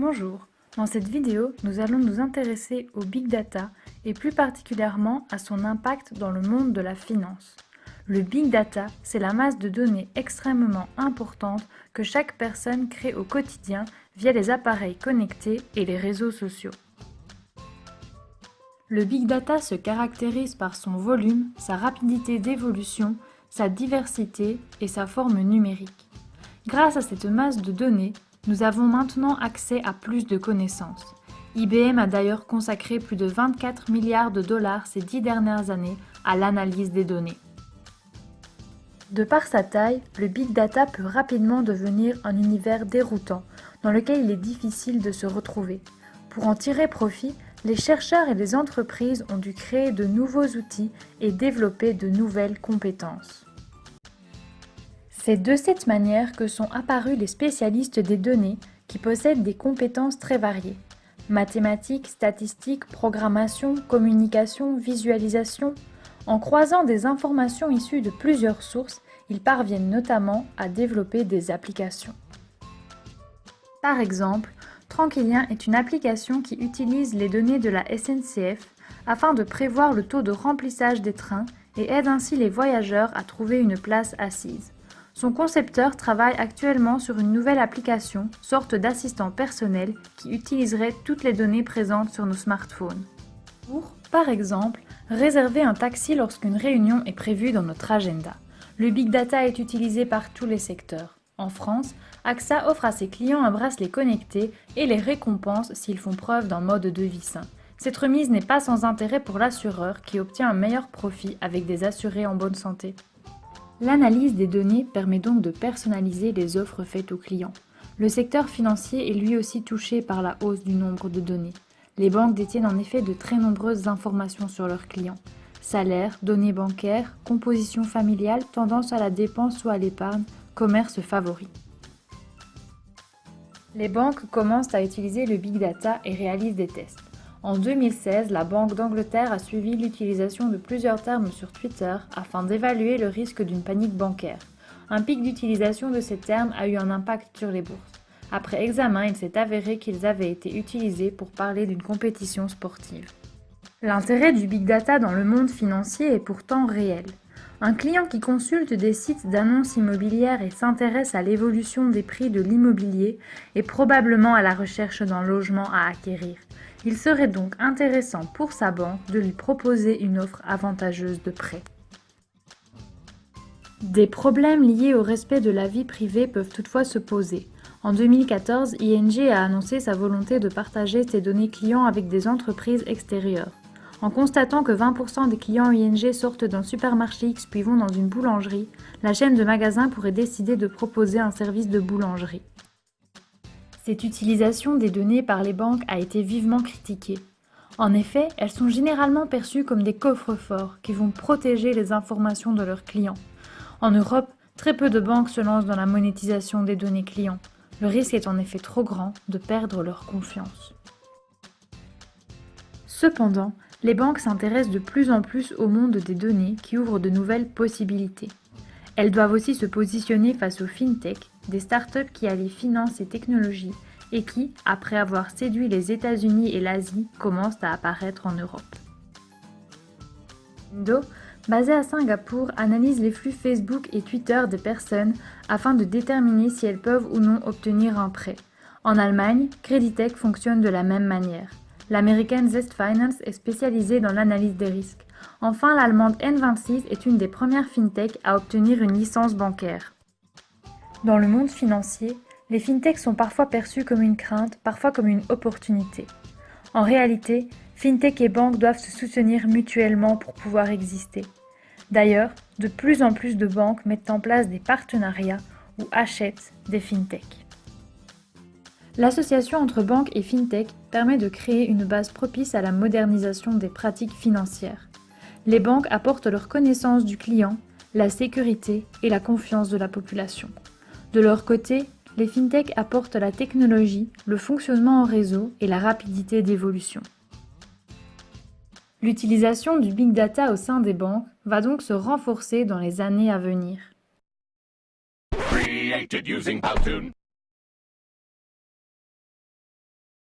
Bonjour, dans cette vidéo, nous allons nous intéresser au Big Data et plus particulièrement à son impact dans le monde de la finance. Le Big Data, c'est la masse de données extrêmement importante que chaque personne crée au quotidien via les appareils connectés et les réseaux sociaux. Le Big Data se caractérise par son volume, sa rapidité d'évolution, sa diversité et sa forme numérique. Grâce à cette masse de données, nous avons maintenant accès à plus de connaissances. IBM a d'ailleurs consacré plus de 24 milliards de dollars ces 10 dernières années à l'analyse des données. De par sa taille, le Big Data peut rapidement devenir un univers déroutant dans lequel il est difficile de se retrouver. Pour en tirer profit, les chercheurs et les entreprises ont dû créer de nouveaux outils et développer de nouvelles compétences. C'est de cette manière que sont apparus les spécialistes des données qui possèdent des compétences très variées. Mathématiques, statistiques, programmation, communication, visualisation. En croisant des informations issues de plusieurs sources, ils parviennent notamment à développer des applications. Par exemple, Tranquillien est une application qui utilise les données de la SNCF afin de prévoir le taux de remplissage des trains et aide ainsi les voyageurs à trouver une place assise. Son concepteur travaille actuellement sur une nouvelle application, sorte d'assistant personnel qui utiliserait toutes les données présentes sur nos smartphones. Pour, par exemple, réserver un taxi lorsqu'une réunion est prévue dans notre agenda. Le Big Data est utilisé par tous les secteurs. En France, AXA offre à ses clients un bracelet connecté et les récompense s'ils font preuve d'un mode de vie sain. Cette remise n'est pas sans intérêt pour l'assureur qui obtient un meilleur profit avec des assurés en bonne santé. L'analyse des données permet donc de personnaliser les offres faites aux clients. Le secteur financier est lui aussi touché par la hausse du nombre de données. Les banques détiennent en effet de très nombreuses informations sur leurs clients. Salaire, données bancaires, composition familiale, tendance à la dépense ou à l'épargne, commerce favori. Les banques commencent à utiliser le Big Data et réalisent des tests. En 2016, la Banque d'Angleterre a suivi l'utilisation de plusieurs termes sur Twitter afin d'évaluer le risque d'une panique bancaire. Un pic d'utilisation de ces termes a eu un impact sur les bourses. Après examen, il s'est avéré qu'ils avaient été utilisés pour parler d'une compétition sportive. L'intérêt du Big Data dans le monde financier est pourtant réel. Un client qui consulte des sites d'annonces immobilières et s'intéresse à l'évolution des prix de l'immobilier est probablement à la recherche d'un logement à acquérir. Il serait donc intéressant pour sa banque de lui proposer une offre avantageuse de prêt. Des problèmes liés au respect de la vie privée peuvent toutefois se poser. En 2014, ING a annoncé sa volonté de partager ses données clients avec des entreprises extérieures. En constatant que 20% des clients ING sortent d'un supermarché X puis vont dans une boulangerie, la chaîne de magasins pourrait décider de proposer un service de boulangerie. Cette utilisation des données par les banques a été vivement critiquée. En effet, elles sont généralement perçues comme des coffres-forts qui vont protéger les informations de leurs clients. En Europe, très peu de banques se lancent dans la monétisation des données clients. Le risque est en effet trop grand de perdre leur confiance. Cependant, les banques s'intéressent de plus en plus au monde des données qui ouvre de nouvelles possibilités. Elles doivent aussi se positionner face aux fintech, des startups qui allient finance et technologie et qui, après avoir séduit les États-Unis et l'Asie, commencent à apparaître en Europe. Indo, basé à Singapour, analyse les flux Facebook et Twitter des personnes afin de déterminer si elles peuvent ou non obtenir un prêt. En Allemagne, Creditech fonctionne de la même manière. L'américaine Zest Finance est spécialisée dans l'analyse des risques. Enfin, l'allemande N26 est une des premières fintech à obtenir une licence bancaire. Dans le monde financier, les fintechs sont parfois perçus comme une crainte, parfois comme une opportunité. En réalité, fintech et banques doivent se soutenir mutuellement pour pouvoir exister. D'ailleurs, de plus en plus de banques mettent en place des partenariats ou achètent des fintechs. L'association entre banques et fintech permet de créer une base propice à la modernisation des pratiques financières. Les banques apportent leur connaissance du client, la sécurité et la confiance de la population. De leur côté, les fintech apportent la technologie, le fonctionnement en réseau et la rapidité d'évolution. L'utilisation du Big Data au sein des banques va donc se renforcer dans les années à venir. Created using Powtoon.